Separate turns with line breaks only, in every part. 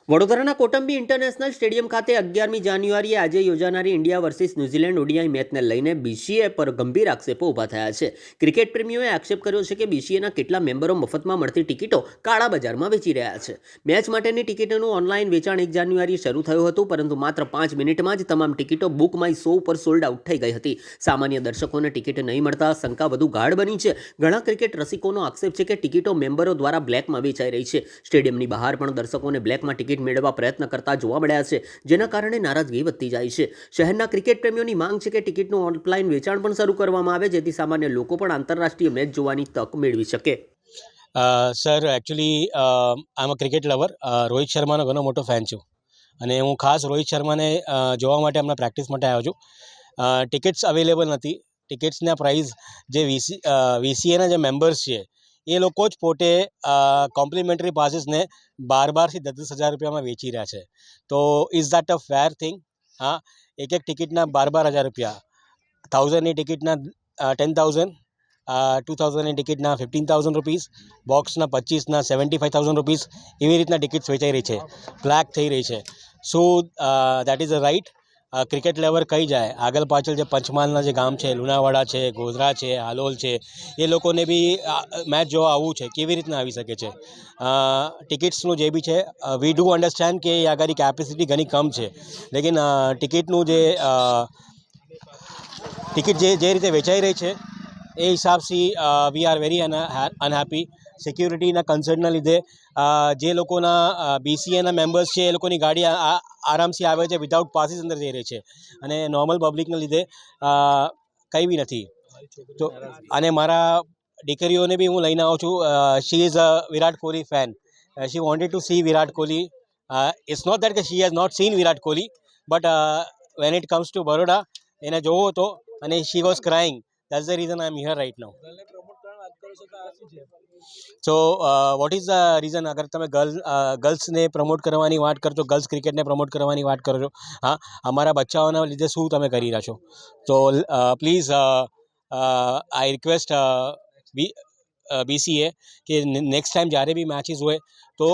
વડોદરાના Kotambi international stadium ખાતે 11મી જાન્યુઆરીએ આજે યોજાનારી ઇન્ડિયા વર્સિસ ન્યૂઝીલેન્ડ ઓડીઆઈ મેચને લઈને બીસીએ પર ગંભીર આક્ષેપો ઊભા થયા છે। ક્રિકેટ પ્રેમીઓએ આક્ષેપ કર્યો છે કે બીસીએના કેટલા મેમ્બરો મફતમાં મળતી ટિકિટો કાળા બજારમાં વેચી રહ્યા છે। મેચ માટેની ટિકિટોનું ઓનલાઈન વેચાણ 1 જાન્યુઆરીએ શરૂ થયું હતું, પરંતુ માત્ર 5 મિનિટમાં જ તમામ ટિકિટો બુક માય શો ઉપર સોલ્ડ આઉટ થઈ ગઈ હતી। સામાન્ય દર્શકોને ટિકિટ નહીં મળતા શંકા વધુ ગાઢ બની છે। ઘણા ક્રિકેટ રસિકોનો આક્ષેપ છે કે ટિકિટો મેમ્બરો દ્વારા બ્લેકમાં વેચાઈ રહી છે। સ્ટેડિયમની બહાર પણ દર્શકોને બ્લેકમાં ટિકિટ મેળવવા પ્રયત્ન કરતા જોવા મળ્યા છે, જેના કારણે નારાજગી વધતી જાય છે। શહેરના ક્રિકેટ પ્રેમીઓની માંગ છે કે ટિકિટનું ઓનલાઈન વેચાણ પણ શરૂ કરવામાં આવે, જેથી સામાન્ય લોકો પણ આંતરરાષ્ટ્રીય મેચ જોવાની તક મેળવી શકે।
Sir actually I am a cricket lover. Rohit શર્માનો ઘણો મોટો ફેન છું અને હું ખાસ રોહિત શર્માને જોવા માટે હમણાં પ્રેક્ટિસ માટે આવ્યો છું। ટિકિટ્સ અવેલેબલ નથી। ટિકિટ્સના પ્રાઇસ જે વીસીએના જે મેમ્બર્સ છે એ લોકો જ પોતે કોમ્પ્લિમેન્ટરી પાસીસને 12,000 થી 10,000 રૂપિયામાં વેચી રહ્યા છે। તો is that a fair thing? હા, એક ટિકિટના 12,000 રૂપિયા, 1,000ની ટિકિટના 10,000, 2,000ની ટિકિટના 15,000 રૂપીસ, બોક્સના 25ના 75,000 રૂપીસ, એવી રીતના ટિકિટ્સ વેચાઈ રહી છે, બ્લેક થઈ રહી છે। So that is a right? Cricket lover કહી જાય આગળ પાછળ જે પંચમહાલના જે ગામ છે, લુણાવાડા છે, ગોધરા છે, હાલોલ છે, એ લોકોને બી મેચ જોવા આવવું છે, કેવી રીતના આવી શકે છે? ટિકિટ્સનું જે બી છે, વી ડુ અન્ડરસ્ટેન્ડ કે એ આગળ કેપેસિટી ઘણી કમ છે, લેકિન ટિકિટનું ટિકિટ જે રીતે વેચાઈ રહી છે એ હિસાબથી વી આર વેરી અનહેપી। સિક્યુરિટીના કન્સર્નના લીધે જે લોકોના બીસીએના મેમ્બર્સ છે એ લોકોની ગાડી આરામથી આવે છે, વિધાઉટ પાસીસ અંદર જઈ રહી છે, અને નોર્મલ પબ્લિકના લીધે કંઈ બી નથી। તો અને મારા દીકરીઓને બી હું લઈને આવું છું। She is a Virat Kohli fan. She wanted to see Virat Kohli. It's not that કે she has not seen Virat Kohli, but when it comes to Baroda એને જોવો હતો અને she was crying. That's the reason I am here right now. So what is the reason? અગર તમે ગર્લ્સને promote કરવાની વાત કરજો, ગર્લ્સ ક્રિકેટને પ્રમોટ કરવાની વાત કરજો, હા, અમારા બચ્ચાઓના લીધે શું તમે કરી રહ્યા છો? તો પ્લીઝ આઈ રિક્વેસ્ટ બીસીએ કે નેક્સ્ટ ટાઈમ જ્યારે બી મેચીસ હોય તો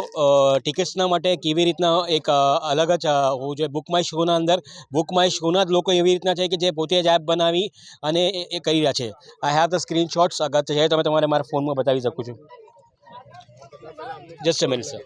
ટિકિટ્સના માટે કેવી રીતના એક અલગ જ હોવું જોઈએ। બુક માય શોના અંદર બુક માય શોના જ લોકો એવી રીતના છે કે જે પોતે જ એપ બનાવી અને એ કરી રહ્યા છે। આઈ હેવ ધ સ્ક્રીનશોટ્સ, અગર છે તમે તમારે મારા ફોનમાં બતાવી શકું છું। Just a minute sir.